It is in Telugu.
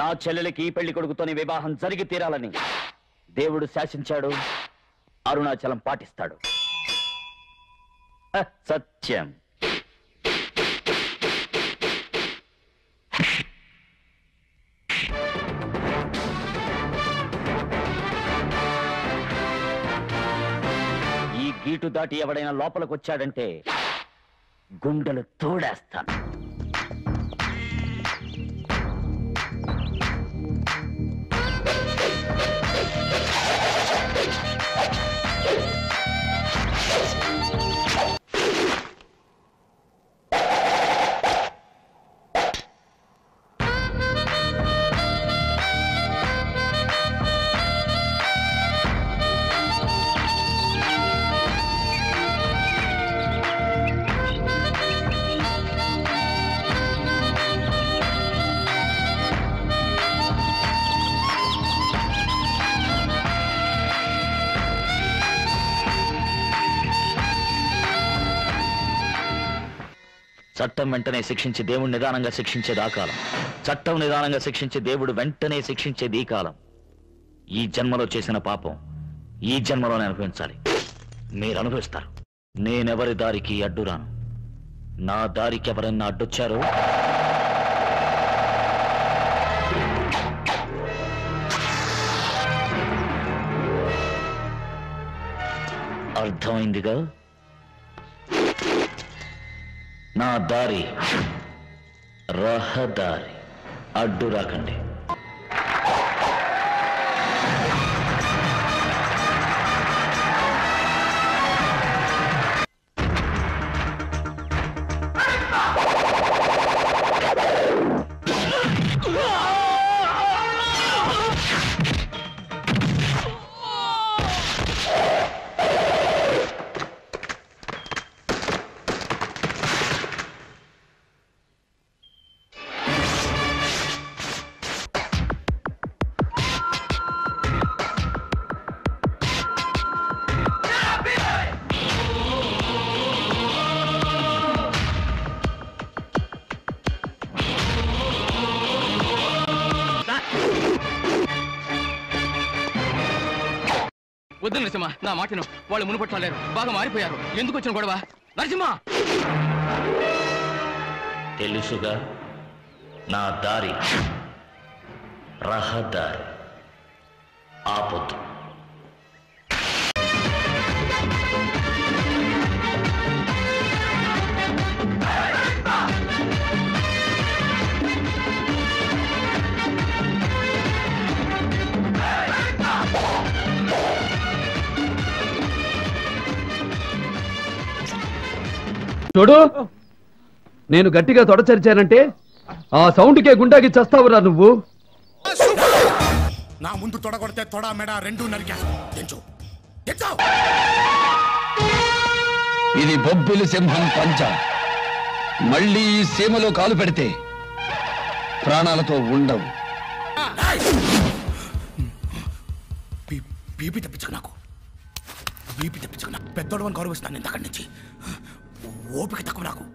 నా చెల్లెలికి ఈ పెళ్లి కొడుకుతోని వివాహం జరిగి తీరాలని దేవుడు శాసించాడు. అరుణాచలం పాటిస్తాడు. సత్యం. ఈ గీటు దాటి ఎవడైనా లోపలికి వచ్చాడంటే గుండెలు తోడేస్తాను. చట్టం వెంటనే శిక్షించి దేవుడు నిదానంగా శిక్షించేది ఆ కాలం. చట్టం నిదానంగా శిక్షించి దేవుడు వెంటనే శిక్షించేది ఈ కాలం. ఈ జన్మలో చేసిన పాపం ఈ జన్మలోనే అనుభవించాలి. మీరు అనుభవిస్తారు. నేనెవరి దారికి అడ్డురాను. నా దారికి ఎవరన్నా అడ్డొచ్చారో అర్థమైందిగా. నా దారి రహదారి. అడ్డు రాకండి. వద్దు నరసింహ, నా మాటను. వాళ్ళు మునుపట్లేరు, బాగా మారిపోయారు. ఎందుకు వచ్చిన గొడవ? నరసింహ, తెలుసుగా నా దారి రహదారి. ఆపొద్దు. చూడు, నేను గట్టిగా తొడచరిచానంటే ఆ సౌండ్కే గుండాకి చస్తావురా నువ్వు. నా ముందు తొడగొడితే తొడ మెడ రెండు నరికేస్తావు. ఇది బొబ్బిలి సింహం పంచ. మళ్ళీ ఈ సీమలో కాలు పెడితే ప్రాణాలతో ఉండవు. బీపీ తెప్పించకు నాకు. బీపీ తెప్పించకు నాకు. పెద్దోడు అని గౌరవిస్తున్నాను ఇంతకడి నుంచి. ఓపిక తక్కువ నాకు.